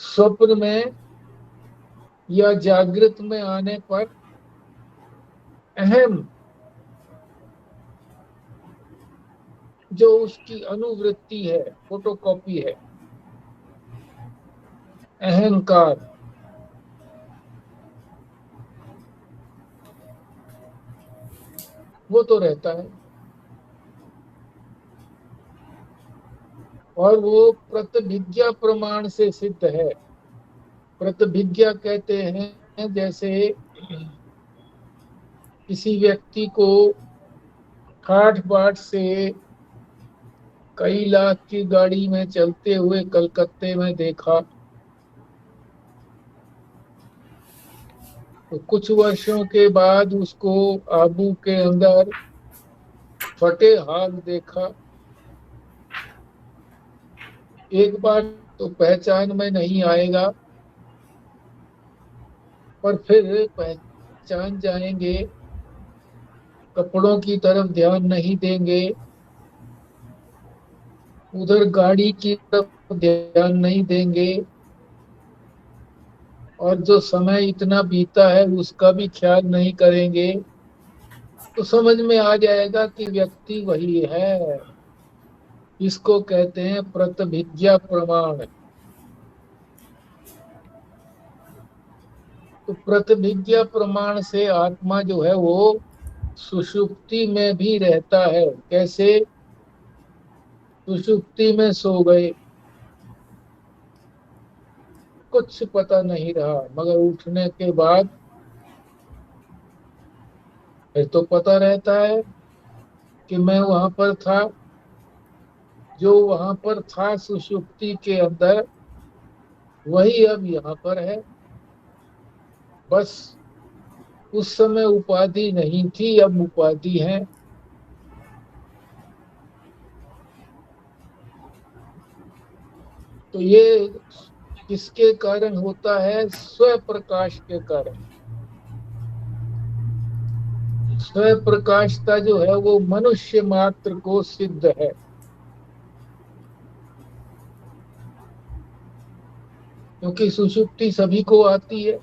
स्वप्न में या जागृत में आने पर अहम जो उसकी अनुवृत्ति है, फोटोकॉपी है, अहंकार, वो तो रहता है। और वो प्रतिभिज्ञा प्रमाण से सिद्ध है। प्रतिभिज्ञा कहते हैं जैसे किसी व्यक्ति को ठाठ बाट से कई लाख की गाड़ी में चलते हुए कलकत्ते में देखा, तो कुछ वर्षों के बाद उसको आबू के अंदर फटे हाल देखा। एक बार तो पहचान में नहीं आएगा, पर फिर पहचान जाएंगे। कपड़ों की तरफ ध्यान नहीं देंगे, उधर गाड़ी की तरफ ध्यान नहीं देंगे, और जो समय इतना बीता है उसका भी ख्याल नहीं करेंगे, तो समझ में आ जाएगा कि व्यक्ति वही है। इसको कहते हैं प्रतिभिज्ञा प्रमाण। तो प्रतिभिज्ञा प्रमाण से आत्मा जो है वो सुषुप्ति में भी रहता है। कैसे? सुषुप्ति में सो गए, कुछ पता नहीं रहा, मगर उठने के बाद फिर तो पता रहता है कि मैं वहां पर था। जो वहां पर था सुषुप्ति के अंदर, वही अब यहाँ पर है। बस उस समय उपाधि नहीं थी, अब उपाधि है। तो ये किसके कारण होता है? स्व प्रकाश के कारण। स्व प्रकाशता जो है वो मनुष्य मात्र को सिद्ध है। क्योंकि सुषुप्ति सभी को आती है,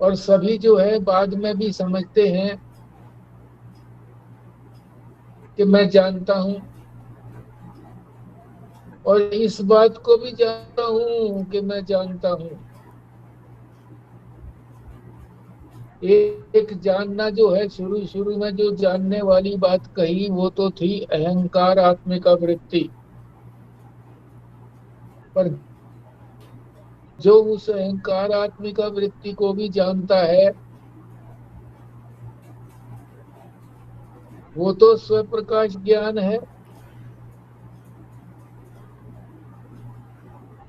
और सभी जो है बाद में भी समझते हैं कि मैं जानता हूं, और इस बात को भी जानता हूं कि मैं जानता हूं। एक जानना जो है, शुरू शुरू में जो जानने वाली बात कही वो तो थी अहंकार आत्मिका वृत्ति। पर जो उस अहंकार आत्मिका वृत्ति को भी जानता है, वो तो स्व प्रकाश ज्ञान है।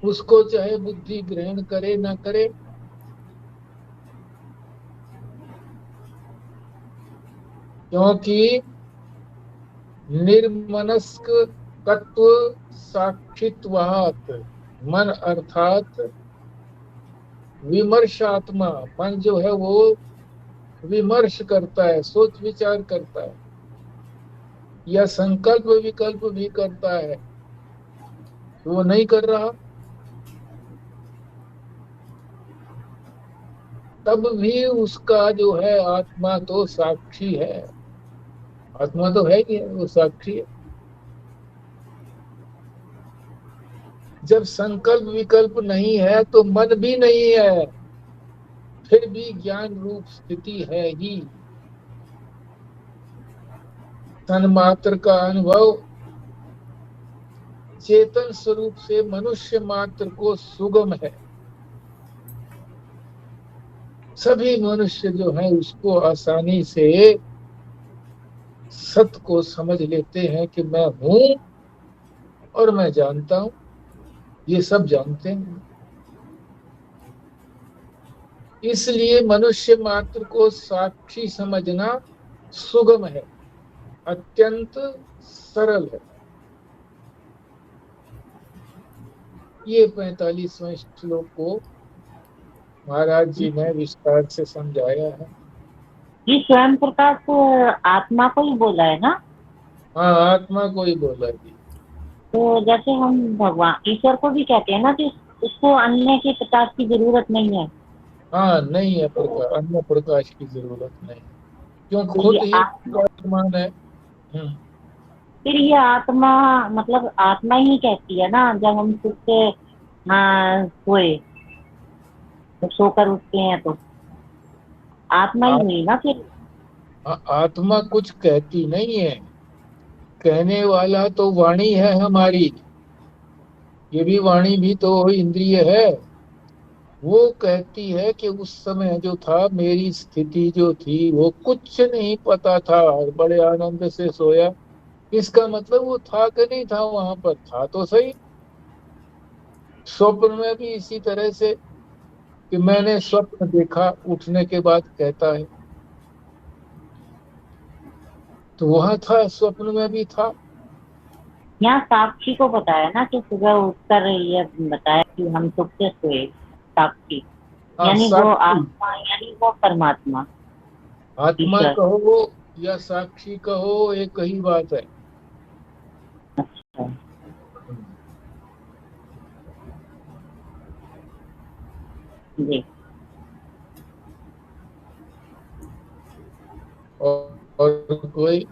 उसको चाहे बुद्धि ग्रहण करे ना करे, क्योंकि निर्मनस्क तत्व साक्षित्वात्, मन अर्थात विमर्शात्मा, मन जो है वो विमर्श करता है, सोच विचार करता है, या संकल्प विकल्प भी करता है। वो नहीं कर रहा, तब भी उसका जो है आत्मा तो साक्षी है। आत्मा तो है ही है, वो साक्षी है। जब संकल्प विकल्प नहीं है तो मन भी नहीं है, फिर भी ज्ञान रूप स्थिति है ही। तन्मात्र का अनुभव चेतन स्वरूप से मनुष्य मात्र को सुगम है। सभी मनुष्य जो है उसको आसानी से सत्य को समझ लेते हैं कि मैं हूं और मैं जानता हूं। ये सब जानते हैं। इसलिए मनुष्य मात्र को साक्षी समझना सुगम है, अत्यंत सरल है। ये 45वें श्लोक को महाराज जी ने विस्तार से समझाया है। ये स्वयं प्रकाश आत्मा को ही बोला है ना? हाँ, आत्मा को ही बोला जी। तो जैसे हम भगवान ईश्वर को भी कहते हैं ना कि उसको अन्य के प्रकाश की जरूरत नहीं है। हाँ, नहीं है तो, प्रकाश, अन्य प्रकाश की जरूरत नहीं, क्यों तो खुद ये ही आत्मा, प्रकाशमान है। हम्म। फिर ये आत्मा, मतलब आत्मा ही कहती है ना जब हम सुख से सोए, जब सोकर उठते हैं तो आत्मा ही आ, हुई ना फिर। आत्मा कुछ कहती नहीं है, कहने वाला तो वाणी है हमारी। ये भी वाणी भी तो इंद्रिय है। वो कहती है कि उस समय जो था, मेरी स्थिति जो थी, वो कुछ नहीं पता था, बड़े आनंद से सोया। इसका मतलब वो था कि नहीं था, वहां पर था तो सही। स्वप्न में भी इसी तरह से, कि मैंने स्वप्न देखा, उठने के बाद कहता है, तो वहां था, स्वप्न में भी था। यहाँ साक्षी को बताया ना कि सुबह उठकर ये बताया कि हम सुख से सोए, साक्षी हाँ, यानी वो साक्षी। आत्मा, यानी वो परमात्मा, आत्मा ईश्वर। कहो या साक्षी कहो, एक ही बात है। अच्छा। जी। और कोई।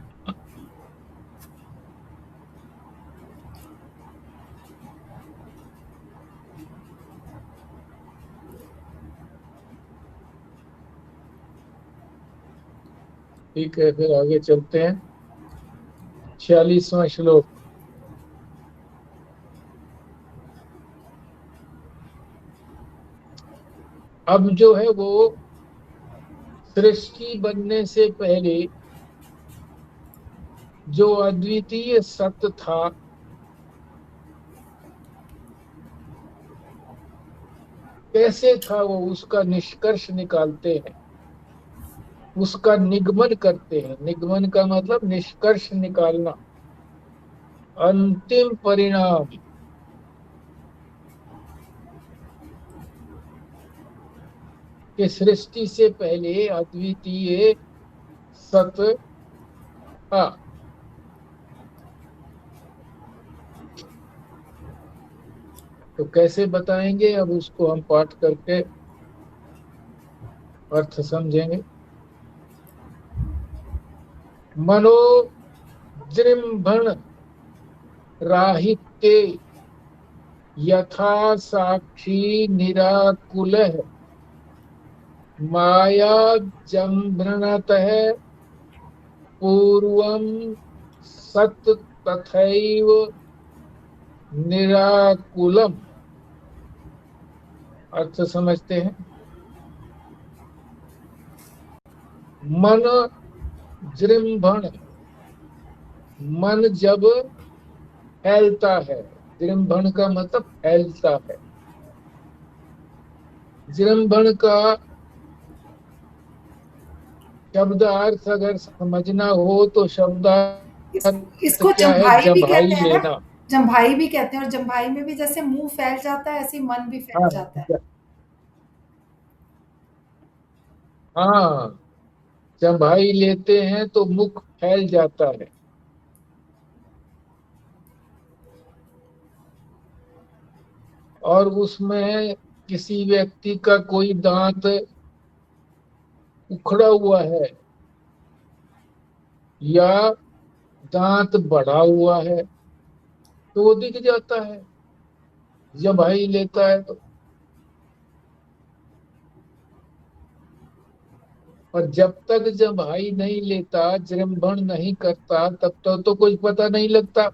ठीक है, फिर आगे चलते हैं। 46वां श्लोक। अब जो है वो, सृष्टि बनने से पहले जो अद्वितीय सत्य था, कैसे था वो, उसका निष्कर्ष निकालते हैं, उसका निगमन करते हैं। निगमन का मतलब निष्कर्ष निकालना, अंतिम परिणाम। कि सृष्टि से पहले अद्वितीय सत्य था। तो कैसे बताएंगे, अब उसको हम पाठ करके अर्थ समझेंगे। मनोजृंभण राहित्ये यथा साक्षी निराकुलः माया जम्भृणतः पूर्वं सत् तथैव निराकुलम। अर्थ समझते हैं। मन जृंभण, मन जब फैलता है, जृंभण का मतलब फैलता है। जृंभण का शब्दार्थ अगर समझना हो तो शब्दार्थ इसको क्या है, जम्भाई भी जम्भाई कहते हैं ना। लेना। जम्भाई भी कहते हैं, और जम्भाई में भी जैसे मुंह फैल जाता है ऐसे ही मन भी फैल हाँ, जाता है। हाँ, जम्भाई लेते हैं तो मुख फैल जाता है। और उसमें किसी व्यक्ति का कोई दांत उखड़ा हुआ है, या दांत बढ़ा हुआ है, तो वो दिख जाता है, जम्भाई लेता है तो। और जब तक जम्भाई नहीं लेता, जृंभण नहीं करता, तब तक तो कुछ पता नहीं लगता।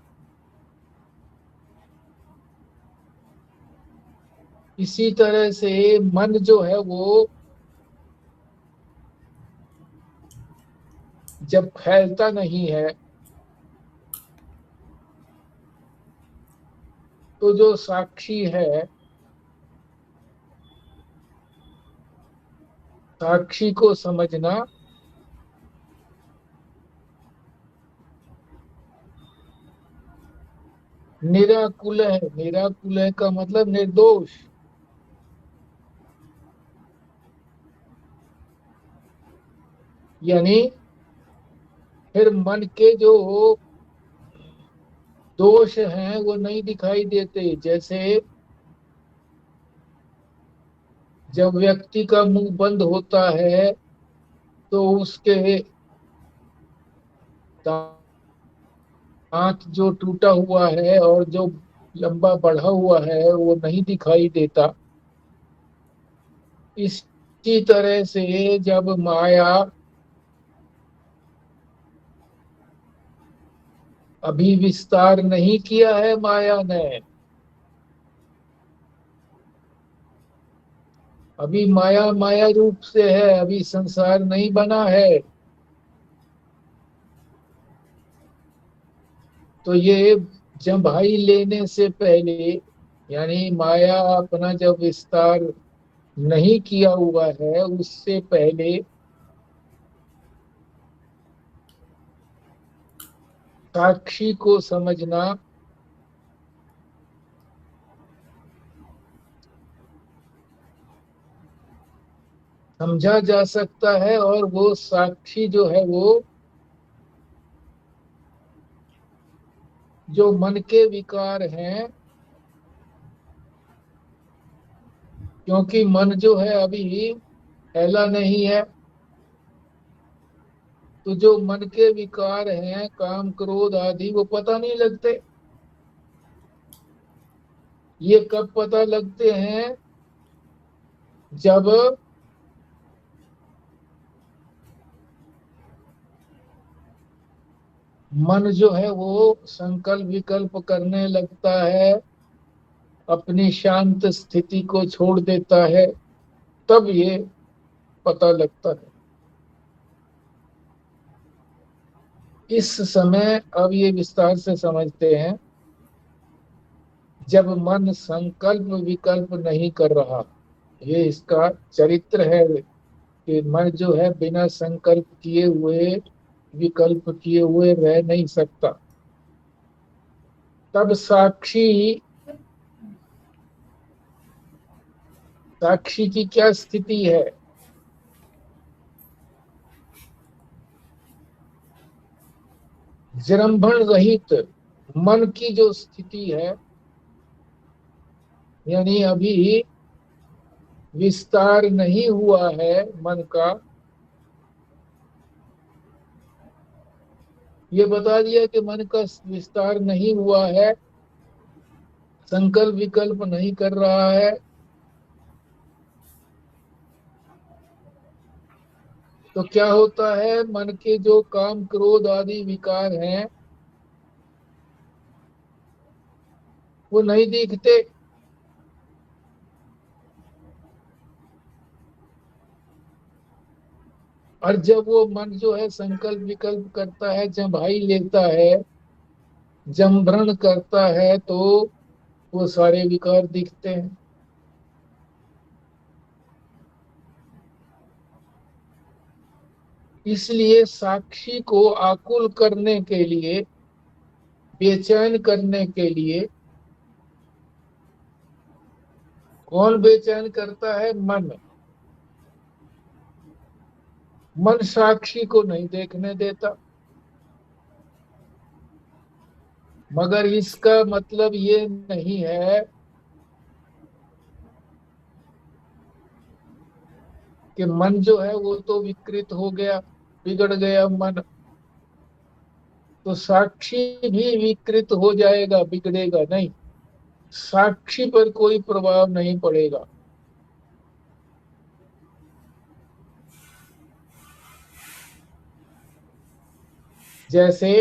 इसी तरह से मन जो है वो जब फैलता नहीं है, तो जो साक्षी है, साक्षी को समझना निराकुल है। निराकुल है का मतलब निर्दोष। यानी फिर मन के जो दोष हैं वो नहीं दिखाई देते। जैसे जब व्यक्ति का मुंह बंद होता है तो उसके दांत जो टूटा हुआ है और जो लंबा बढ़ा हुआ है वो नहीं दिखाई देता। इसी तरह से जब माया अभी विस्तार नहीं किया है, माया ने अभी माया माया रूप से है, अभी संसार नहीं बना है, तो ये जम्भाई लेने से पहले, यानी माया अपना जब विस्तार नहीं किया हुआ है उससे पहले साक्षी को समझना समझा जा सकता है। और वो साक्षी जो है वो जो मन के विकार हैं, क्योंकि मन जो है अभी फैला नहीं है, तो जो मन के विकार हैं काम क्रोध आदि वो पता नहीं लगते। ये कब पता लगते हैं? जब मन जो है वो संकल्प विकल्प करने लगता है, अपनी शांत स्थिति को छोड़ देता है, तब ये पता लगता है। इस समय अब ये विस्तार से समझते हैं। जब मन संकल्प विकल्प नहीं कर रहा, ये इसका चरित्र है कि मन जो है बिना संकल्प किए हुए विकल्प किए हुए रह नहीं सकता। तब साक्षी की क्या स्थिति है? जृंभण रहित मन की जो स्थिति है, यानी अभी विस्तार नहीं हुआ है मन का, ये बता दिया कि मन का विस्तार नहीं हुआ है, संकल्प विकल्प नहीं कर रहा है, तो क्या होता है? मन के जो काम क्रोध आदि विकार हैं वो नहीं दिखते। और जब वो मन जो है संकल्प विकल्प करता है, जब भाई लेता है, जमभ्रण करता है, तो वो सारे विकार दिखते हैं। इसलिए साक्षी को आकुल करने के लिए, बेचैन करने के लिए, कौन बेचैन करता है? मन। मन साक्षी को नहीं देखने देता। मगर इसका मतलब ये नहीं है कि मन जो है वो तो विकृत हो गया, बिगड़ गया मन, तो साक्षी भी विकृत हो जाएगा, बिगड़ेगा नहीं। साक्षी पर कोई प्रभाव नहीं पड़ेगा। जैसे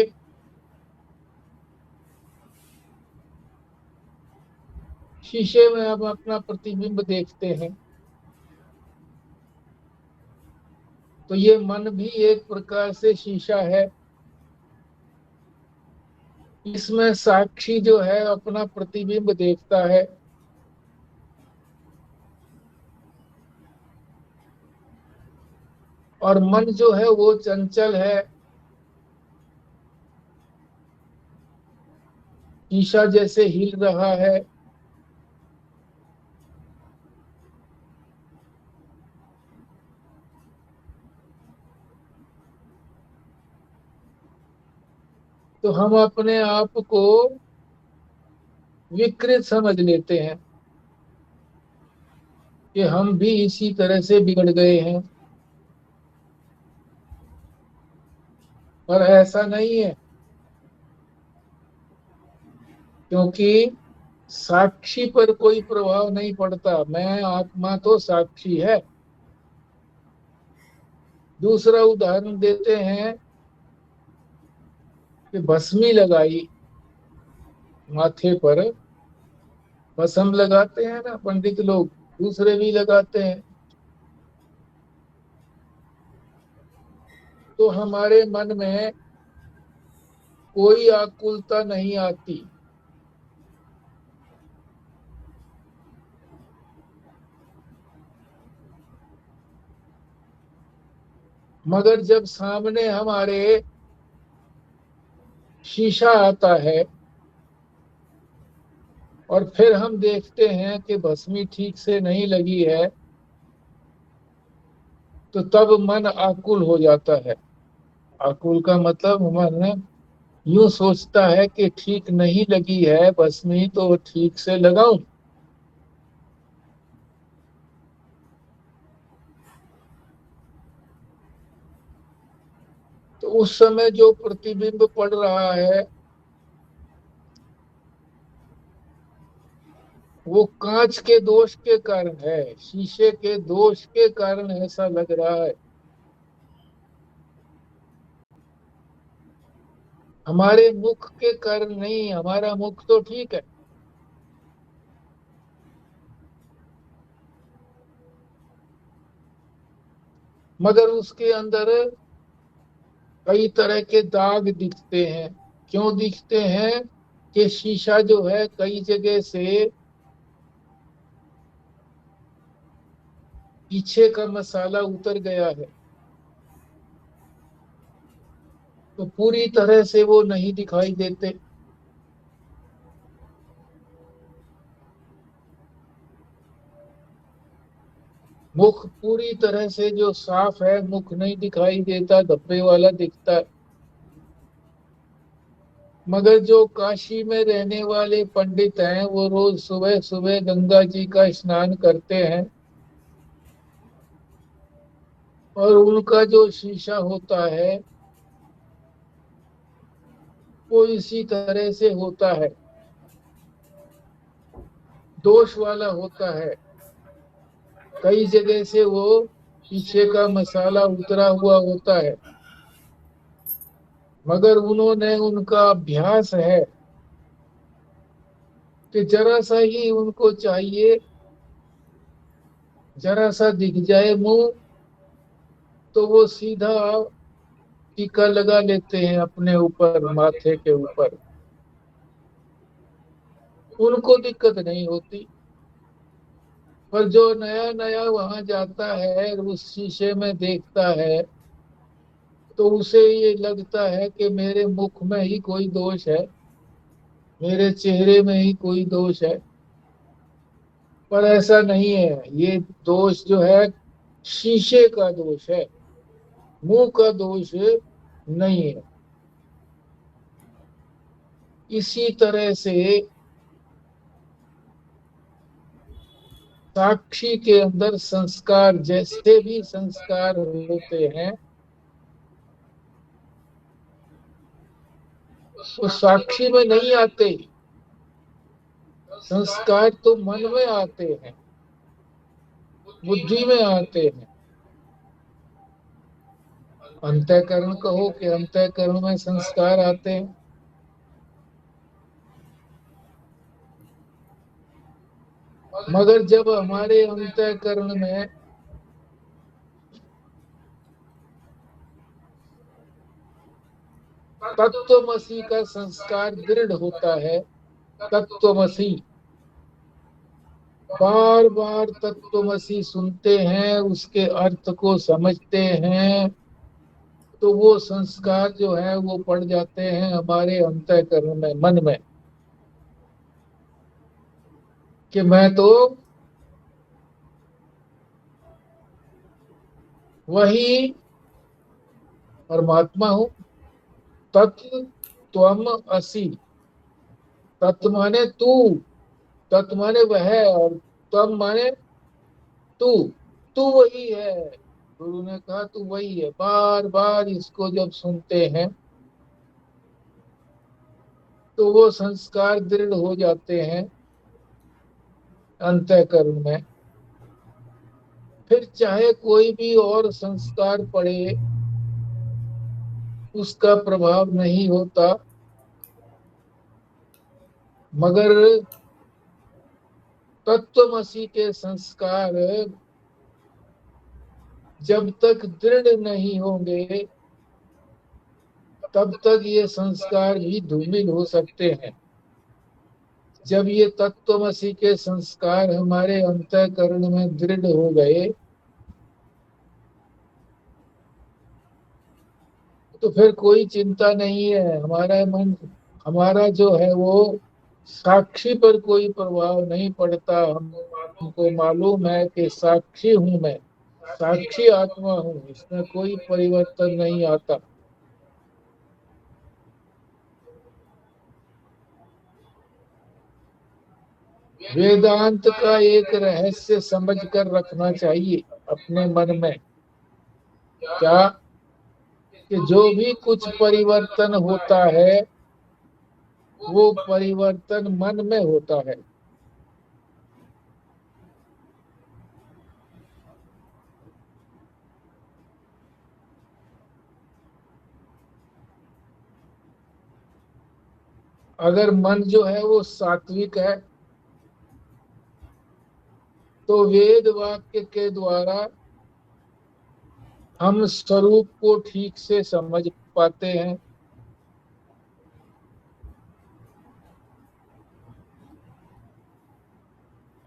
शीशे में हम अपना प्रतिबिंब देखते हैं, तो ये मन भी एक प्रकार से शीशा है। इसमें साक्षी जो है अपना प्रतिबिंब देखता है, और मन जो है वो चंचल है, शीशा जैसे हिल रहा है। तो तो हम अपने आप को विकृत समझ लेते हैं कि हम भी इसी तरह से बिगड़ गए हैं, पर ऐसा नहीं है। क्योंकि साक्षी पर कोई प्रभाव नहीं पड़ता, मैं आत्मा तो साक्षी है। दूसरा उदाहरण देते हैं कि भस्मी लगाई माथे पर, भस्म लगाते हैं ना पंडित लोग, दूसरे भी लगाते हैं, तो हमारे मन में कोई आकुलता नहीं आती। मगर जब सामने हमारे शीशा आता है और फिर हम देखते हैं कि भस्मी ठीक से नहीं लगी है, तो तब मन आकुल हो जाता है। आकुल का मतलब मन यूं सोचता है कि ठीक नहीं लगी है भस्मी, तो ठीक से लगाऊं। तो उस समय जो प्रतिबिंब पड़ रहा है वो कांच के दोष के कारण है, शीशे के दोष के कारण ऐसा लग रहा है। हमारे मुख के कारण नहीं, हमारा मुख तो ठीक है। मगर उसके अंदर कई तरह के दाग दिखते हैं। क्यों दिखते हैं? कि शीशा जो है कई जगह से पीछे का मसाला उतर गया है, तो पूरी तरह से वो नहीं दिखाई देते। मुख पूरी तरह से जो साफ है, मुख नहीं दिखाई देता, धब्बे वाला दिखता है। मगर जो काशी में रहने वाले पंडित हैं वो रोज सुबह सुबह गंगा जी का स्नान करते हैं, और उनका जो शीशा होता है वो इसी तरह से होता है, दोष वाला होता है। कई जगह से वो पीछे का मसाला उतरा हुआ होता है। मगर उन्होंने, उनका अभ्यास है कि जरा सा ही उनको चाहिए, जरा सा दिख जाए मुंह, तो वो सीधा टीका लगा लेते हैं अपने ऊपर, माथे के ऊपर। उनको दिक्कत नहीं होती। पर जो नया नया वहां जाता है, उस शीशे में देखता है, तो उसे ये लगता है कि मेरे मुख में ही कोई दोष है, मेरे चेहरे में ही कोई दोष है। पर ऐसा नहीं है, ये दोष जो है शीशे का दोष है, मुंह का दोष नहीं है। इसी तरह से साक्षी के अंदर संस्कार, जैसे भी संस्कार होते हैं, वो साक्षी में नहीं आते। संस्कार तो मन में आते हैं, बुद्धि में आते हैं। अंतःकरण कहो कि अंतःकरण में संस्कार आते हैं। मगर जब हमारे अंतःकरण में तत्वमसी का संस्कार दृढ़ होता है, तत्वमसी, बार बार तत्वमसी सुनते हैं, उसके अर्थ को समझते हैं, तो वो संस्कार जो है वो पड़ जाते हैं हमारे अंतःकरण में, मन में, कि मैं तो वही परमात्मा हूँ, तत्व त्वम असि, तत् माने तू, तत् माने वह, और त्वम माने तू, तू वही है। गुरु ने कहा तू वही है। बार बार इसको जब सुनते हैं तो वो संस्कार दृढ़ हो जाते हैं अंतःकरण में। फिर चाहे कोई भी और संस्कार पड़े, उसका प्रभाव नहीं होता, मगर तत्वमसी के संस्कार जब तक दृढ़ नहीं होंगे तब तक ये संस्कार भी धूमिल हो सकते हैं। जब ये तत्वमसी के संस्कार हमारे अंतःकरण में दृढ़ हो गए तो फिर कोई चिंता नहीं है। हमारा मन, हमारा जो है वो साक्षी पर कोई प्रभाव नहीं पड़ता। हमको मालूम है कि साक्षी हूं मैं, साक्षी आत्मा हूं, इसमें कोई परिवर्तन नहीं आता। वेदांत का एक रहस्य समझ कर रखना चाहिए अपने मन में, क्या कि जो भी कुछ परिवर्तन होता है वो परिवर्तन मन में होता है। अगर मन जो है वो सात्विक है तो वेद वाक्य के द्वारा हम स्वरूप को ठीक से समझ पाते हैं।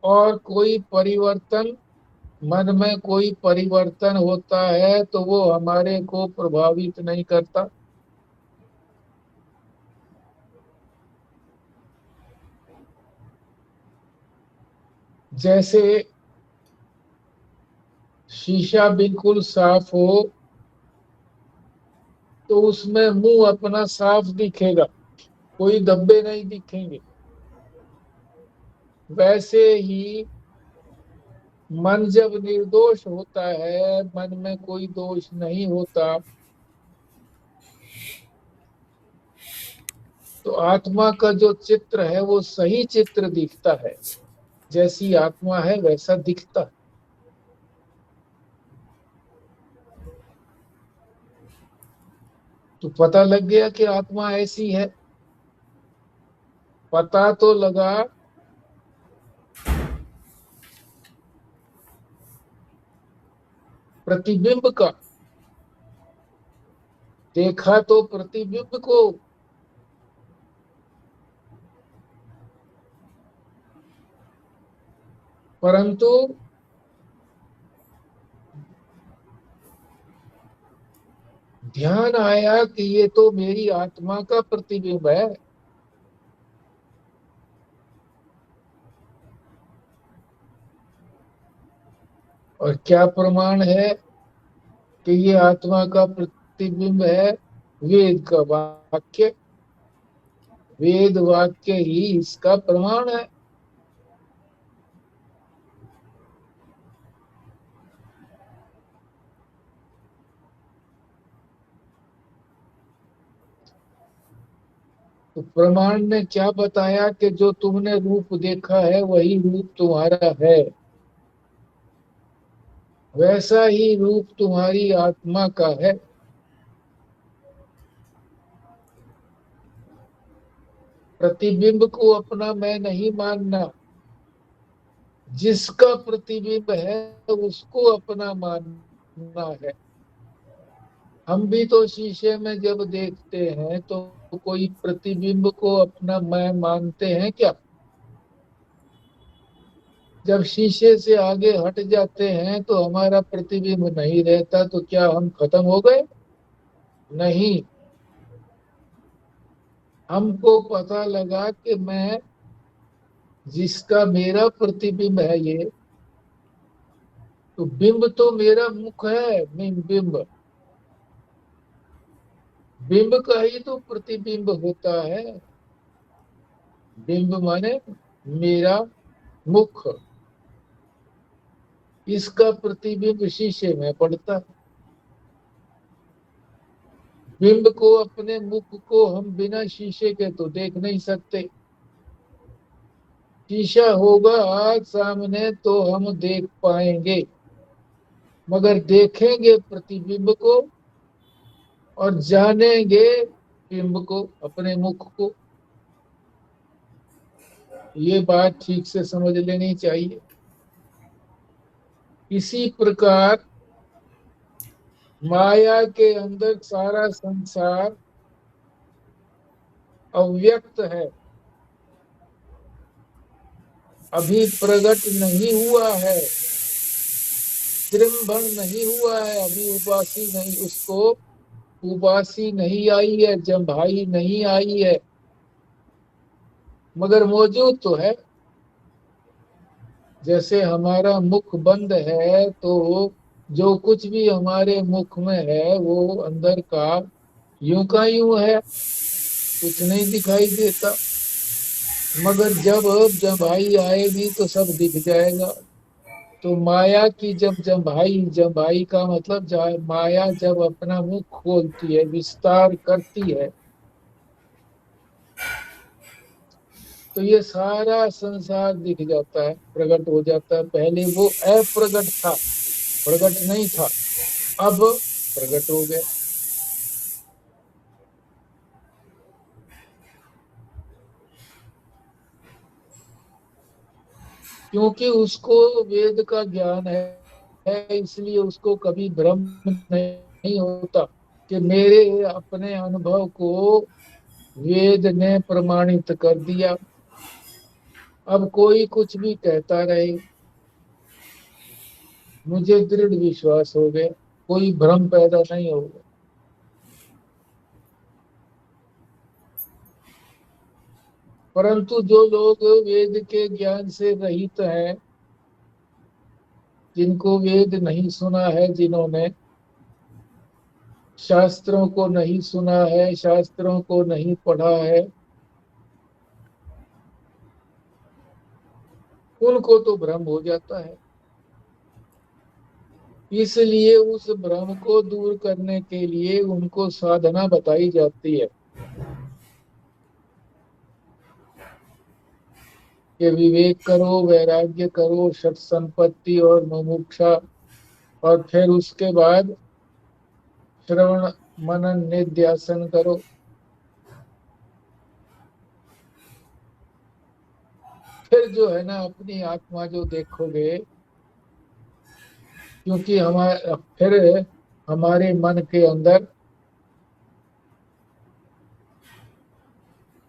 और कोई परिवर्तन, मन में कोई परिवर्तन होता है तो वो हमारे को प्रभावित नहीं करता। जैसे शीशा बिल्कुल साफ हो तो उसमें मुंह अपना साफ दिखेगा, कोई धब्बे नहीं दिखेंगे। वैसे ही मन जब निर्दोष होता है, मन में कोई दोष नहीं होता, तो आत्मा का जो चित्र है वो सही चित्र दिखता है। जैसी आत्मा है वैसा दिखता है। तो पता लग गया कि आत्मा ऐसी है। पता तो लगा प्रतिबिंब का, देखा तो प्रतिबिंब को, परंतु ध्यान आया कि ये तो मेरी आत्मा का प्रतिबिंब है। और क्या प्रमाण है कि ये आत्मा का प्रतिबिंब है? वेद का वाक्य, वेद वाक्य ही इसका प्रमाण है। तो प्रमाण ने क्या बताया कि जो तुमने रूप देखा है वही रूप तुम्हारा है, वैसा ही रूप तुम्हारी आत्मा का है। प्रतिबिंब को अपना मैं नहीं मानना, जिसका प्रतिबिंब है उसको अपना मानना है। हम भी तो शीशे में जब देखते हैं तो कोई प्रतिबिंब को अपना मैं मानते हैं क्या? जब शीशे से आगे हट जाते हैं तो हमारा प्रतिबिंब नहीं रहता, तो क्या हम खत्म हो गए? नहीं। हमको पता लगा कि मैं, जिसका मेरा प्रतिबिंब है ये, तो बिंब तो मेरा मुख है, बिंब। बिंब का ही तो प्रतिबिंब होता है। बिंब माने मेरा मुख, इसका प्रतिबिंब शीशे में पड़ता है। बिंब को, अपने मुख को हम बिना शीशे के तो देख नहीं सकते। शीशा होगा आज सामने तो हम देख पाएंगे, मगर देखेंगे प्रतिबिंब को और जानेंगे बिंब को, अपने मुख को। ये बात ठीक से समझ लेनी चाहिए। इसी प्रकार माया के अंदर सारा संसार अव्यक्त है, अभी प्रकट नहीं हुआ है, जृंभण नहीं हुआ है, अभी उपासी नहीं, उसको उपासी नहीं आई है, जम्भाई नहीं आई है, मगर मौजूद तो है। जैसे हमारा मुख बंद है तो जो कुछ भी हमारे मुख में है वो अंदर का यूं का यूं है, कुछ नहीं दिखाई देता। मगर जब जम्भाई आएगी तो सब दिख जाएगा। तो माया की जब जम्भाई, जम्भाई का मतलब माया जब अपना मुख खोलती है, विस्तार करती है, तो ये सारा संसार दिख जाता है, प्रकट हो जाता है। पहले वो अप्रकट था, प्रकट नहीं था, अब प्रकट हो गया। क्योंकि उसको वेद का ज्ञान है, इसलिए उसको कभी भ्रम नहीं होता कि मेरे अपने अनुभव को वेद ने प्रमाणित कर दिया, अब कोई कुछ भी कहता रहे, मुझे दृढ़ विश्वास हो गया, कोई भ्रम पैदा नहीं होगा। परंतु जो लोग वेद के ज्ञान से रहित हैं, जिनको वेद नहीं सुना है, जिन्होंने शास्त्रों को नहीं सुना है, शास्त्रों को नहीं पढ़ा है, उनको तो भ्रम हो जाता है। इसलिए उस भ्रम को दूर करने के लिए उनको साधना बताई जाती है कि विवेक करो, वैराग्य करो, सत संपत्ति और मुमुक्षा, और फिर उसके बाद श्रवण मनन निध्यासन करो। फिर जो है ना, अपनी आत्मा जो देखोगे, क्योंकि हमारे फिर हमारे मन के अंदर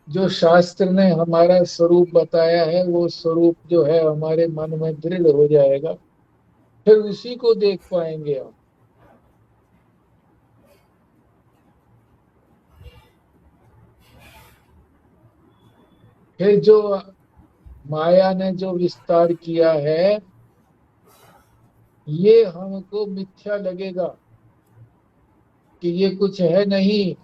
जो शास्त्र ने हमारा स्वरूप बताया है, वो स्वरूप जो है हमारे मन में दृढ़ हो जाएगा, फिर उसी को देख पाएंगे हम। फिर जो माया ने जो विस्तार किया है, ये हमको मिथ्या लगेगा कि ये कुछ है नहीं।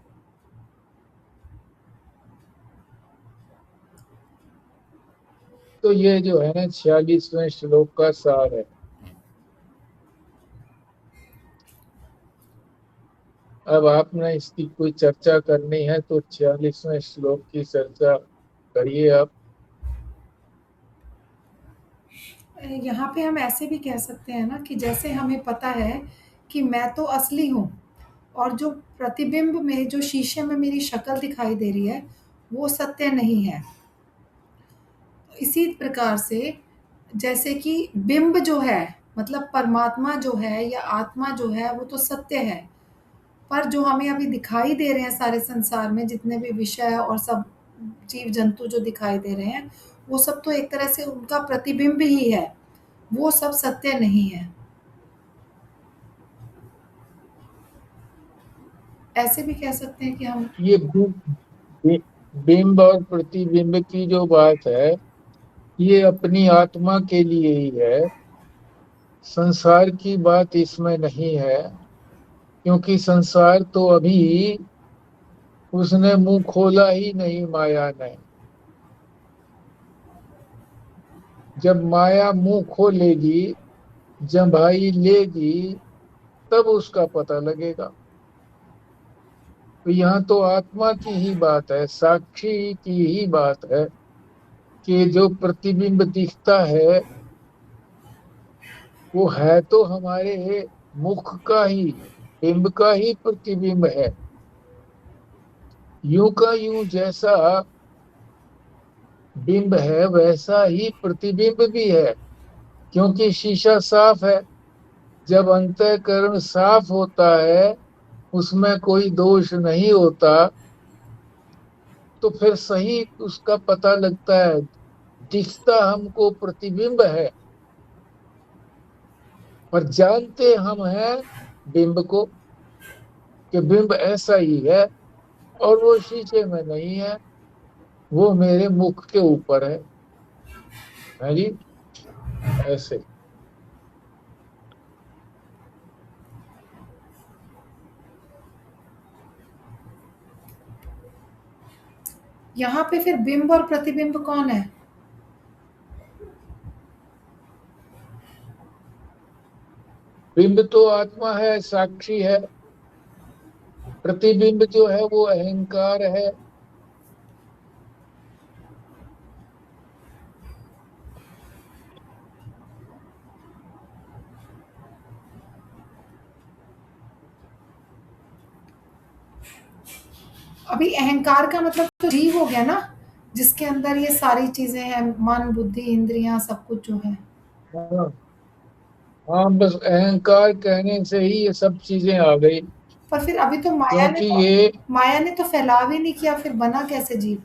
तो ये जो है ना 46वें श्लोक का सार है। अब आपने इसकी कोई चर्चा करनी है तो 46वें श्लोक की चर्चा करिए आप। यहाँ पे हम ऐसे भी कह सकते हैं ना कि जैसे हमें पता है कि मैं तो असली हूँ और जो प्रतिबिंब में, जो शीशे में मेरी शक्ल दिखाई दे रही है, वो सत्य नहीं है। इसी प्रकार से जैसे कि बिंब जो है, मतलब परमात्मा जो है या आत्मा जो है, वो तो सत्य है, पर जो हमें अभी दिखाई दे रहे हैं सारे संसार में जितने भी विषय और सब जीव जंतु जो दिखाई दे रहे हैं, वो सब तो एक तरह से उनका प्रतिबिंब ही है, वो सब सत्य नहीं है। ऐसे भी कह सकते हैं कि हम ये बिंब और प्रतिबिंब की जो बात है, ये अपनी आत्मा के लिए ही है, संसार की बात इसमें नहीं है। क्योंकि संसार तो अभी उसने मुंह खोला ही नहीं माया ने। जब माया मुंह खोलेगी, जम्भाई लेगी, तब उसका पता लगेगा। तो यहाँ तो आत्मा की ही बात है, साक्षी की ही बात है कि जो प्रतिबिंब दिखता है वो है तो हमारे मुख का ही, बिंब का ही प्रतिबिंब है। यूं का यूं जैसा बिंब है वैसा ही प्रतिबिंब भी है, क्योंकि शीशा साफ है। जब अंतःकरण साफ होता है, उसमें कोई दोष नहीं होता, तो फिर सही उसका पता लगता है। दिखता हमको प्रतिबिंब है, पर जानते हम हैं बिंब को, कि बिंब ऐसा ही है, और वो शीशे में नहीं है, वो मेरे मुख के ऊपर है जी। ऐसे यहाँ पे फिर बिंब और प्रतिबिंब कौन है? बिंब तो आत्मा है, साक्षी है। प्रतिबिंब जो है वो अहंकार है। अभी अहंकार का मतलब तो जीव हो गया ना, जिसके अंदर ये सारी चीजें हैं, मन बुद्धि इंद्रियां सब कुछ जो है। हाँ, हाँ, बस अहंकार कहने से ही ये सब चीजें आ गई, पर फिर अभी तो क्योंकि ये माया ने तो फैलाव ही नहीं किया, फिर बना कैसे जीव?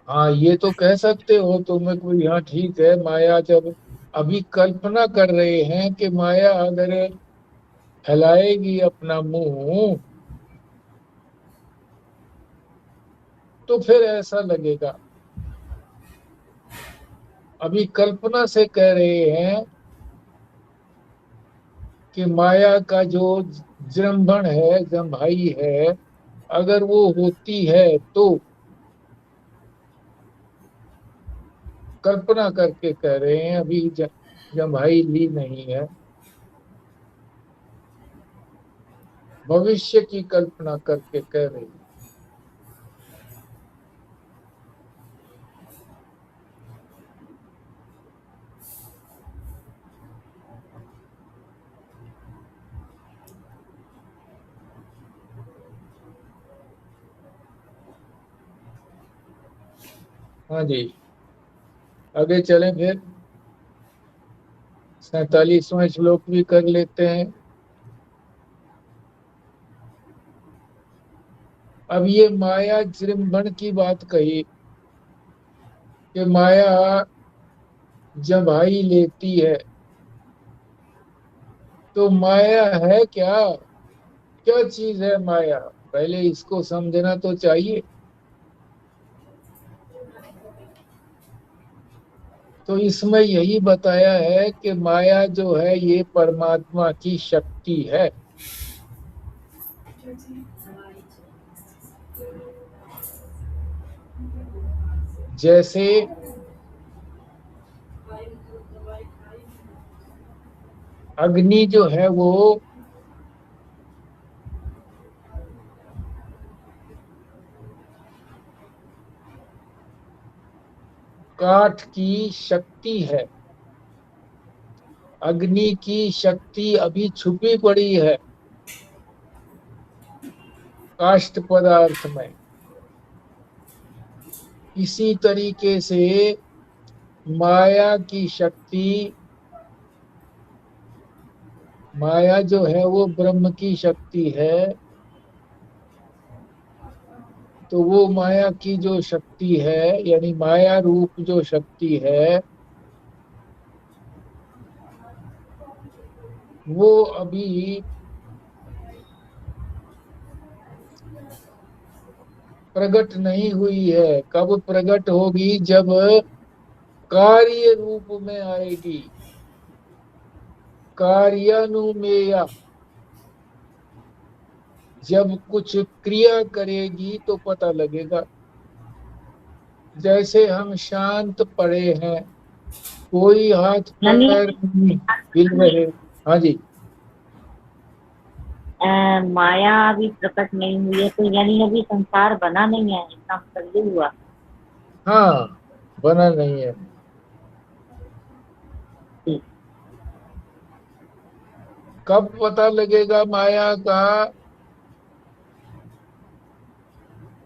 हाँ, ये तो कह सकते हो तुम कोई, हाँ ठीक है। माया जब अभी कल्पना कर रहे हैं कि माया अगर फैलाएगी अपना मुंह तो फिर ऐसा लगेगा। अभी कल्पना से कह रहे हैं कि माया का जो जृंभण है, जम्भाई है, अगर वो होती है तो, कल्पना करके कह रहे हैं, अभी जम्भाई ली नहीं है। भविष्य की कल्पना करके कह रहे हैं। हाँ जी, आगे चलें फिर। 47वां श्लोक भी कर लेते हैं। अब ये माया जृंभण की बात कही कि माया जम्भाई लेती है, तो माया है क्या? क्या चीज है माया? पहले इसको समझना तो चाहिए। तो इसमें यही बताया है कि माया जो है ये परमात्मा की शक्ति है। जैसे अग्नि जो है वो काठ की शक्ति है, अग्नि की शक्ति अभी छुपी पड़ी है काष्ठ पदार्थ में। इसी तरीके से माया की शक्ति, माया जो है वो ब्रह्म की शक्ति है। तो वो माया की जो शक्ति है, यानी माया रूप जो शक्ति है, वो अभी प्रकट नहीं हुई है। कब प्रकट होगी? जब कार्य रूप में आएगी। कार्यानुमेया, जब कुछ क्रिया करेगी तो पता लगेगा। जैसे हम शांत पड़े हैं, कोई हाथ यानी पैर नहीं हिल रहे। हाँ जी। माया अभी प्रकट नहीं हुई है, तो यानी अभी संसार बना नहीं है, इसका मतलब ये हुआ। हाँ, बना नहीं है। ठीक। कब पता लगेगा माया का?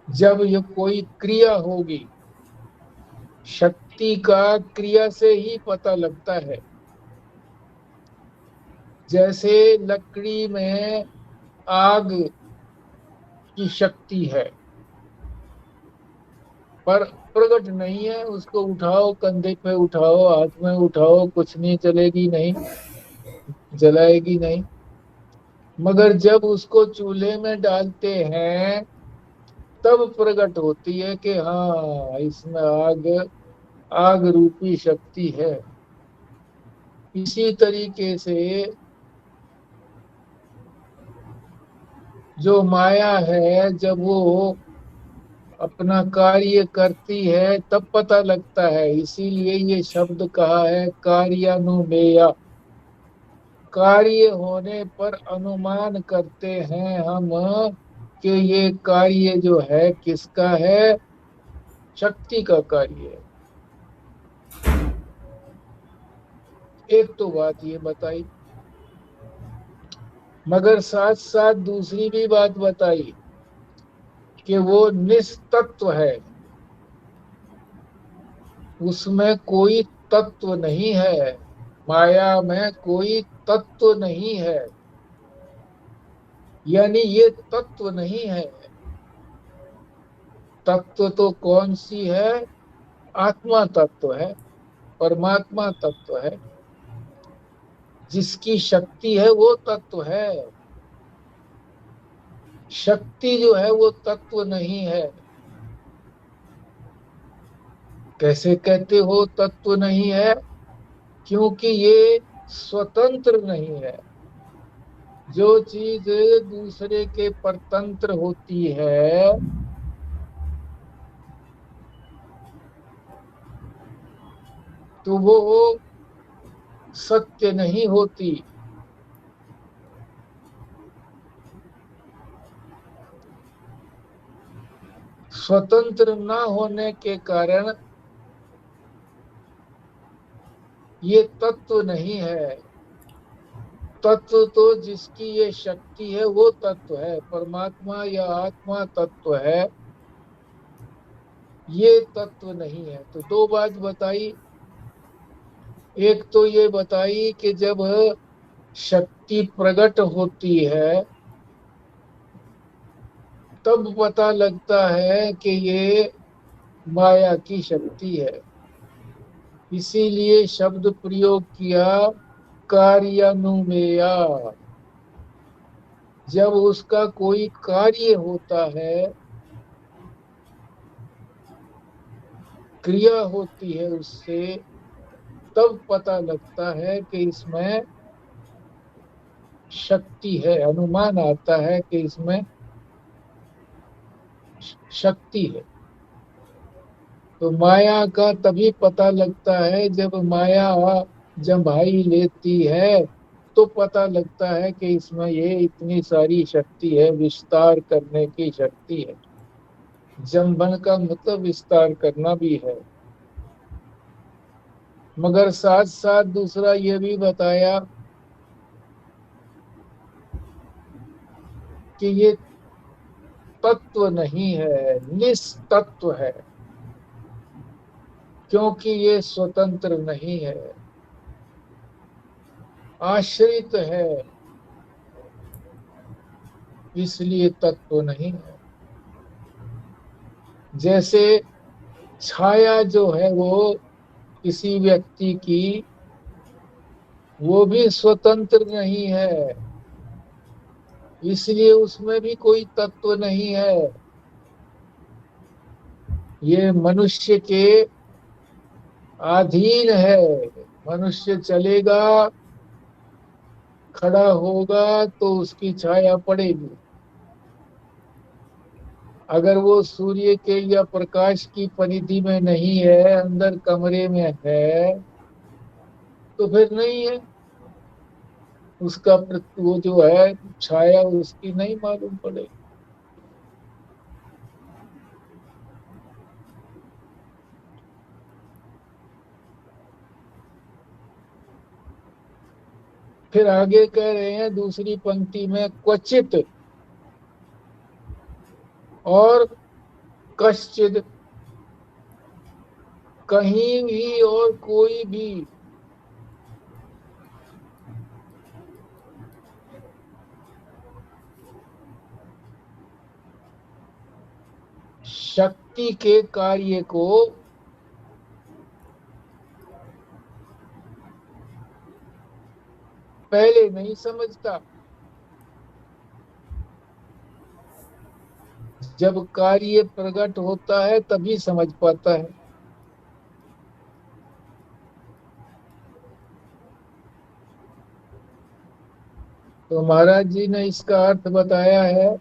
जब ये कोई क्रिया होगी। शक्ति का क्रिया से ही पता लगता है। जैसे लकड़ी में आग की शक्ति है, पर प्रकट नहीं है। उसको उठाओ, कंधे पे उठाओ, हाथ में उठाओ, कुछ नहीं, चलेगी नहीं, जलाएगी नहीं। मगर जब उसको चूल्हे में डालते हैं, तब प्रकट होती है कि हाँ, इसमें आग, आग रूपी शक्ति है। इसी तरीके से जो माया है, जब वो अपना कार्य करती है तब पता लगता है। इसीलिए ये शब्द कहा है कार्यानुमेया। कार्य होने पर अनुमान करते हैं हम कि ये कार्य जो है किसका है? शक्ति का कार्य है। एक तो बात ये बताई, मगर साथ साथ दूसरी भी बात बताई कि वो निस्तत्व है, उसमें कोई तत्व नहीं है। माया में कोई तत्व नहीं है, यानी ये तत्व नहीं है। तत्व तो कौन सी है? आत्मा तत्व है, परमात्मा तत्व है। जिसकी शक्ति है वो तत्व है। शक्ति जो है वो तत्व नहीं है। कैसे कहते हो तत्व नहीं है? क्योंकि ये स्वतंत्र नहीं है। जो चीज दूसरे के परतंत्र होती है, तो वो सत्य नहीं होती। स्वतंत्र न होने के कारण ये तत्व नहीं है। तत्व तो जिसकी ये शक्ति है वो तत्व है, परमात्मा या आत्मा तत्व है। ये तत्व नहीं है। तो दो बात बताई। एक तो ये बताई कि जब शक्ति प्रकट होती है तब पता लगता है कि ये माया की शक्ति है। इसीलिए शब्द प्रयोग किया कार्यानुमेया। जब उसका कोई कार्य होता है, क्रिया होती है उससे, तब पता लगता है कि इसमें शक्ति है। अनुमान आता है कि इसमें शक्ति है। तो माया का तभी पता लगता है जब माया जम्भाई लेती है, तो पता लगता है कि इसमें ये इतनी सारी शक्ति है, विस्तार करने की शक्ति है। जम्भन का मतलब विस्तार करना भी है। मगर साथ साथ दूसरा ये भी बताया कि ये तत्व नहीं है, निस्तत्व है। क्योंकि ये स्वतंत्र नहीं है, आश्रित है, इसलिए तत्व नहीं है। जैसे छाया जो है वो किसी व्यक्ति की, वो भी स्वतंत्र नहीं है, इसलिए उसमें भी कोई तत्व नहीं है। ये मनुष्य के अधीन है। मनुष्य चलेगा खड़ा होगा तो उसकी छाया पड़ेगी। अगर वो सूर्य के या प्रकाश की परिधि में नहीं है, अंदर कमरे में है, तो फिर नहीं है। उसका वो जो है छाया उसकी नहीं मालूम पड़ेगी। फिर आगे कह रहे हैं दूसरी पंक्ति में, क्वचित और कश्चित, कहीं भी और कोई भी शक्ति के कार्य को पहले नहीं समझता। जब कार्य प्रकट होता है तभी समझ पाता है। तो महाराज जी ने इसका अर्थ बताया है,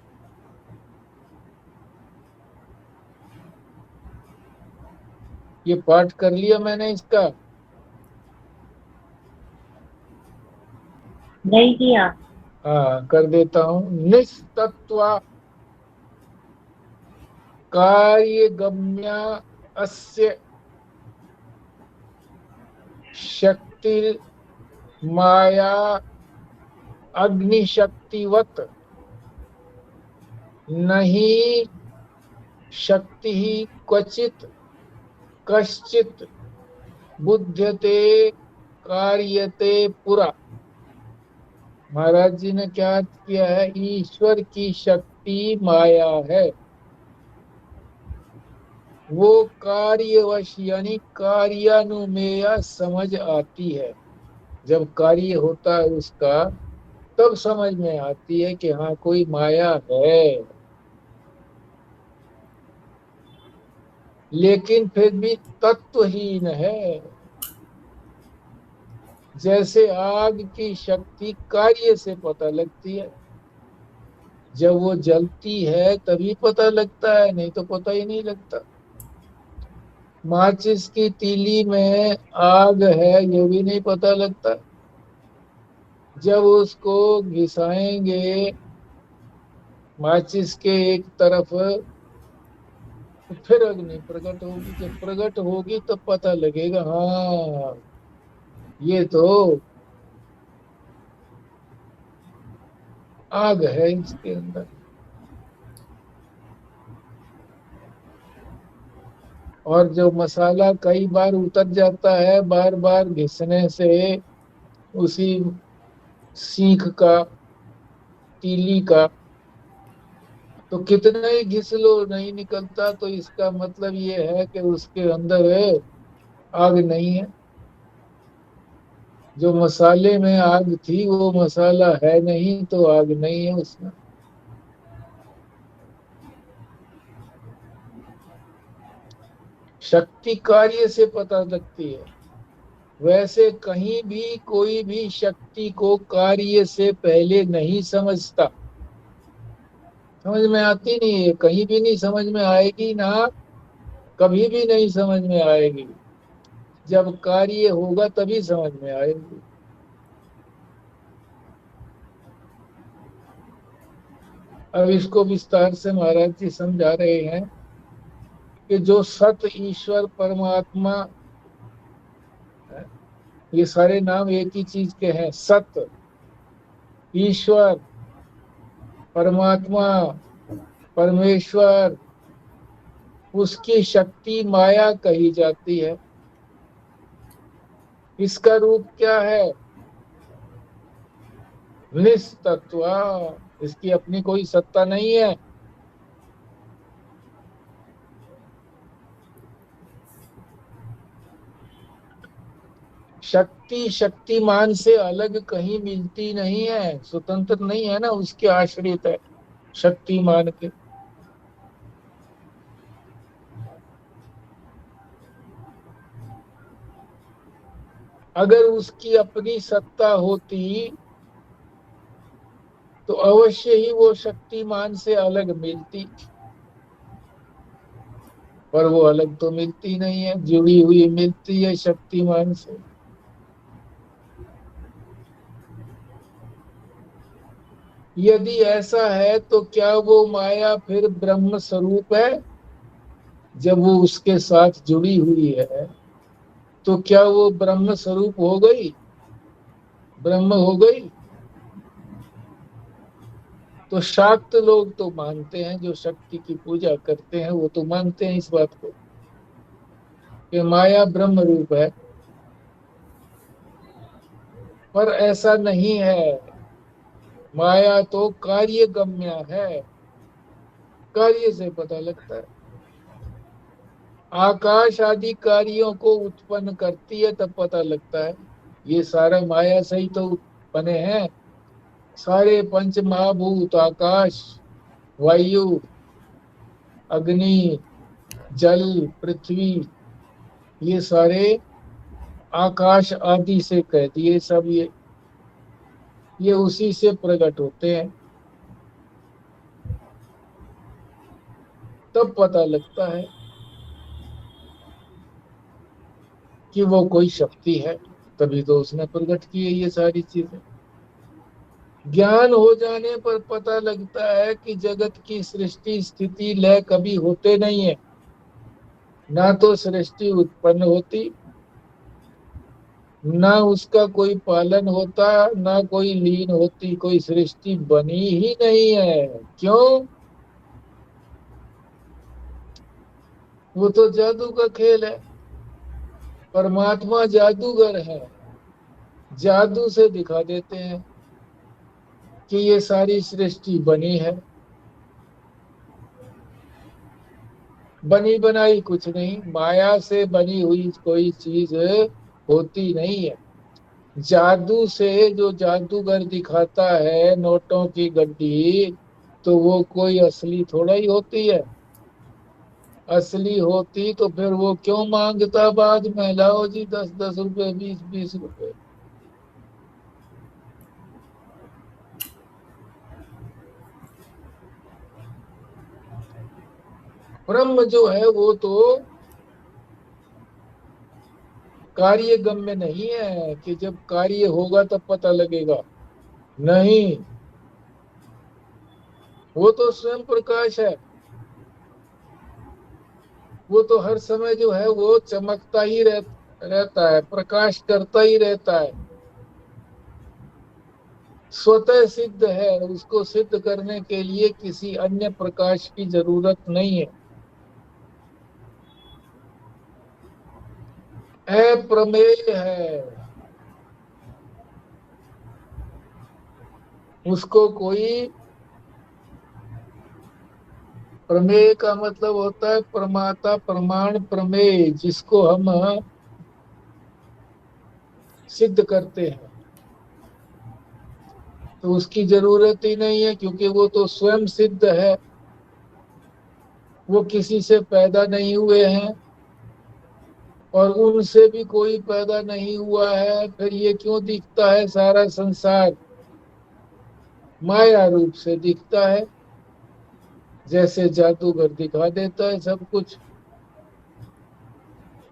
ये पाठ कर लिया मैंने इसका। नहीं किया। हाँ, कर देता हूँ। निस्तत्वा कार्य गम्या अस्य शक्ति माया अग्निशक्तिवत नहीं शक्ति ही क्वचित कश्चित बुध्यते कार्यते पुरा। महाराज जी ने क्या किया है, ईश्वर की शक्ति माया है, वो कार्यवश यानी कार्यानुमेय समझ आती है। जब कार्य होता है उसका, तब समझ में आती है कि हाँ कोई माया है। लेकिन फिर भी तत्वहीन है। जैसे आग की शक्ति कार्य से पता लगती है, जब वो जलती है तभी पता लगता है, नहीं तो पता ही नहीं लगता। माचिस की तीली में आग है ये भी नहीं पता लगता। जब उसको घिसाएंगे माचिस के एक तरफ, तो फिर अग्नि प्रकट होगी। जब प्रकट होगी तब पता लगेगा, हाँ ये तो आग है इसके अंदर। और जो मसाला कई बार उतर जाता है बार बार घिसने से, उसी सीख का, तीली का, तो कितना ही घिस लो नहीं निकलता, तो इसका मतलब ये है कि उसके अंदर आग नहीं है। जो मसाले में आग थी वो मसाला है नहीं, तो आग नहीं है उसमें। शक्ति कार्य से पता लगती है। वैसे कहीं भी कोई भी शक्ति को कार्य से पहले नहीं समझता। समझ में आती नहीं है, कहीं भी नहीं समझ में आएगी ना, कभी भी नहीं समझ में आएगी। जब कार्य होगा तभी समझ में आएगी। अब इसको विस्तार से महाराज जी समझा रहे हैं कि जो सत ईश्वर परमात्मा, ये सारे नाम एक ही चीज के हैं। सत ईश्वर परमात्मा परमेश्वर, उसकी शक्ति माया कही जाती है। इसका रूप क्या है, निस्तत्वा, इसकी अपनी कोई सत्ता नहीं है। शक्ति शक्तिमान से अलग कहीं मिलती नहीं है, स्वतंत्र नहीं है ना, उसके आश्रित है शक्तिमान के। अगर उसकी अपनी सत्ता होती तो अवश्य ही वो शक्तिमान से अलग मिलती, पर वो अलग तो मिलती नहीं है, जुड़ी हुई मिलती है शक्तिमान से। यदि ऐसा है तो क्या वो माया फिर ब्रह्म स्वरूप है? जब वो उसके साथ जुड़ी हुई है तो क्या वो ब्रह्म स्वरूप हो गई, ब्रह्म हो गई? तो शाक्त लोग तो मानते हैं, जो शक्ति की पूजा करते हैं वो तो मानते हैं इस बात को कि माया ब्रह्म रूप है। पर ऐसा नहीं है, माया तो कार्य गम्य है, कार्य से पता लगता है। आकाश आदि कार्यों को उत्पन्न करती है तब पता लगता है। ये सारा माया से ही तो बने हैं, सारे पंच महाभूत, आकाश, वायु, अग्नि, जल, पृथ्वी, ये सारे आकाश आदि से कह दिए सब, ये उसी से प्रकट होते हैं, तब पता लगता है कि वो कोई शक्ति है, तभी तो उसने प्रकट की है ये सारी चीजें। ज्ञान हो जाने पर पता लगता है कि जगत की सृष्टि स्थिति लय कभी होते नहीं है, ना तो सृष्टि उत्पन्न होती, ना उसका कोई पालन होता, ना कोई लीन होती, कोई सृष्टि बनी ही नहीं है। क्यों? वो तो जादू का खेल है, परमात्मा जादूगर है, जादू से दिखा देते हैं कि ये सारी सृष्टि बनी है। बनी बनाई कुछ नहीं, माया से बनी हुई कोई चीज होती नहीं है। जादू से जो जादूगर दिखाता है नोटों की गड्डी, तो वो कोई असली थोड़ा ही होती है। असली होती तो फिर वो क्यों मांगता बाद में, लाओ जी 10-10 रुपए, 20-20 रुपए। ब्रह्म जो है वो तो कार्य गम्य नहीं है कि जब कार्य होगा तब पता लगेगा, नहीं, वो तो स्वयं प्रकाश है। वो तो हर समय जो है वो चमकता ही रहता है, प्रकाश करता ही रहता है, स्वतः सिद्ध है, उसको सिद्ध करने के लिए किसी अन्य प्रकाश की जरूरत नहीं है। अप्रमेय है, उसको कोई, प्रमेय का मतलब होता है प्रमाता, प्रमाण, प्रमेय, जिसको हम सिद्ध करते हैं, तो उसकी जरूरत ही नहीं है, क्योंकि वो तो स्वयं सिद्ध है, वो किसी से पैदा नहीं हुए हैं और उनसे भी कोई पैदा नहीं हुआ है। फिर ये क्यों दिखता है सारा संसार? माया रूप से दिखता है, जैसे जादूगर दिखा देता है सब कुछ।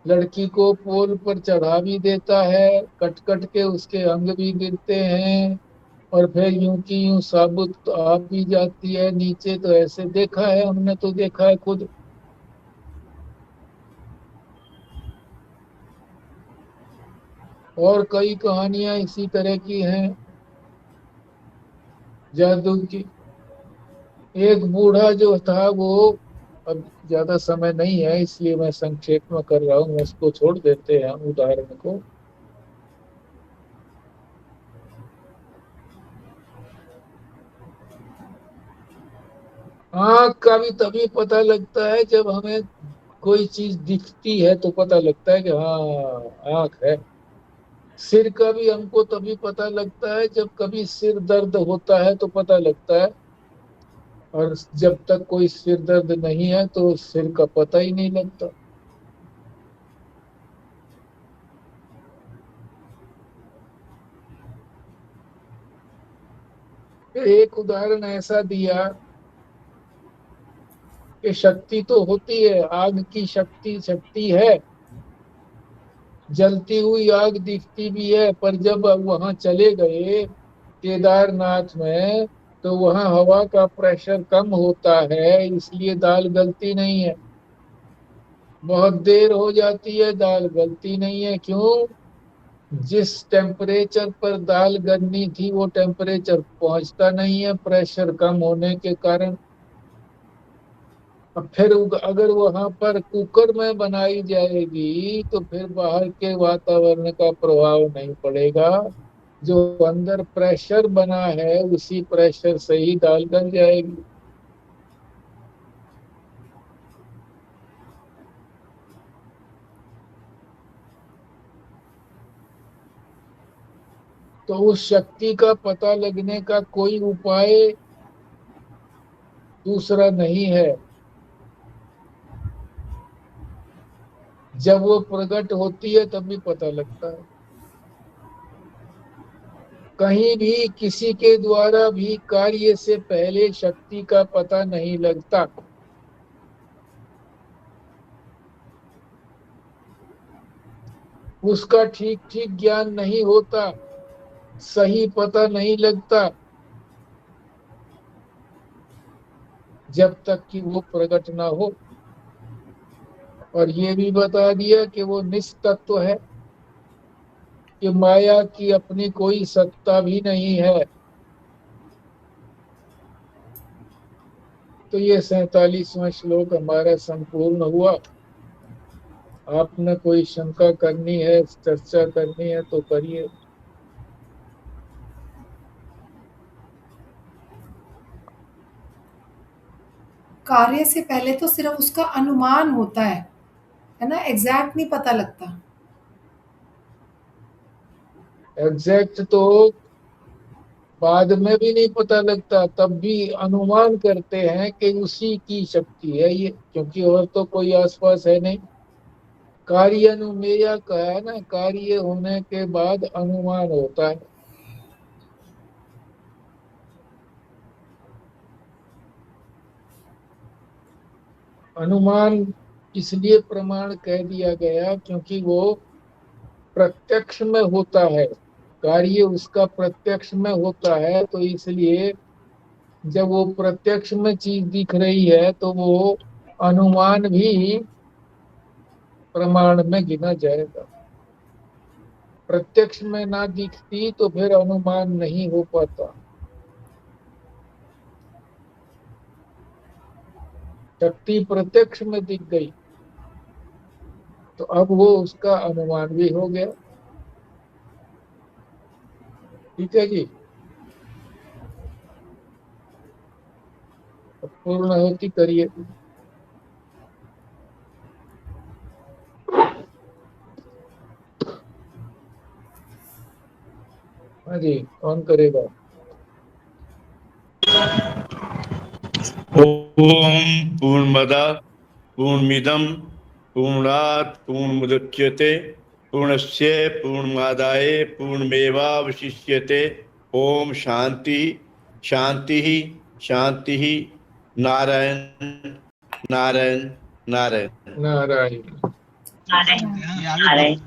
लड़की को पोल पर चढ़ा भी देता है, कट कट के उसके अंग भी गिरते हैं, और फिर यूं की यूं साबुत तो आ भी जाती है नीचे, तो ऐसे देखा है, हमने तो देखा है खुद। और कई कहानियां इसी तरह की हैं जादू की। एक बूढ़ा जो था वो, अब ज्यादा समय नहीं है इसलिए मैं संक्षेप में कर रहा हूँ, उसको छोड़ देते हैं उदाहरण को। आँख का भी तभी पता लगता है जब हमें कोई चीज दिखती है तो पता लगता है कि हाँ आँख है। सिर का भी हमको तभी पता लगता है जब कभी सिर दर्द होता है तो पता लगता है, और जब तक कोई सिर दर्द नहीं है तो सिर का पता ही नहीं लगता। एक उदाहरण ऐसा दिया कि शक्ति तो होती है, आग की शक्ति है, जलती हुई आग दिखती भी है, पर जब वहां चले गए केदारनाथ में तो वहां हवा का प्रेशर कम होता है, इसलिए दाल गलती नहीं है। बहुत देर हो जाती है, दाल गलती नहीं है। क्यों? जिस टेम्परेचर पर दाल गलनी थी वो टेम्परेचर पहुंचता नहीं है, प्रेशर कम होने के कारण। अब फिर अगर वहां पर कुकर में बनाई जाएगी तो फिर बाहर के वातावरण का प्रभाव नहीं पड़ेगा, जो अंदर प्रेशर बना है उसी प्रेशर से ही दाल गल जाएगी। तो उस शक्ति का पता लगने का कोई उपाय दूसरा नहीं है। जब वो प्रकट होती है तभी पता लगता है। कहीं भी किसी के द्वारा भी कार्य से पहले शक्ति का पता नहीं लगता। उसका ठीक ठीक ज्ञान नहीं होता, सही पता नहीं लगता, जब तक कि वो प्रकट ना हो। और ये भी बता दिया कि वो निस्तत्व है, कि माया की अपनी कोई सत्ता भी नहीं है। तो ये 47वां श्लोक हमारा संपूर्ण हुआ। आपने कोई शंका करनी है, चर्चा करनी है तो करिए। कार्य से पहले तो सिर्फ उसका अनुमान होता है ना, एग्जैक्ट नहीं पता लगता। एग्जैक्ट तो बाद में भी नहीं पता लगता, तब भी अनुमान करते हैं कि उसी की शक्ति है ये, क्योंकि और तो कोई आसपास है नहीं। कार्य अनुमेय का है ना, कार्य होने के बाद अनुमान होता है। अनुमान इसलिए प्रमाण कह दिया गया क्योंकि वो प्रत्यक्ष में होता है, कार्य उसका प्रत्यक्ष में होता है, तो इसलिए जब वो प्रत्यक्ष में चीज दिख रही है तो वो अनुमान भी प्रमाण में गिना जाएगा। प्रत्यक्ष में ना दिखती तो फिर अनुमान नहीं हो पाता। शक्ति प्रत्यक्ष में दिख गई तो अब वो उसका अनुमान भी हो गया। ठीक है जी, पूर्ण होती करिए। हाँ जी, कौन करेगा? ओम पूर्णमदः पूर्णमिदं पूर्णात् पूर्णमुदच्यते पूर्णस्य पूर्णमादाय पूर्णमेवावशिष्यते। ओम शांति शांति शांति। नारायण नारायण नारायण नारायण। नारायण।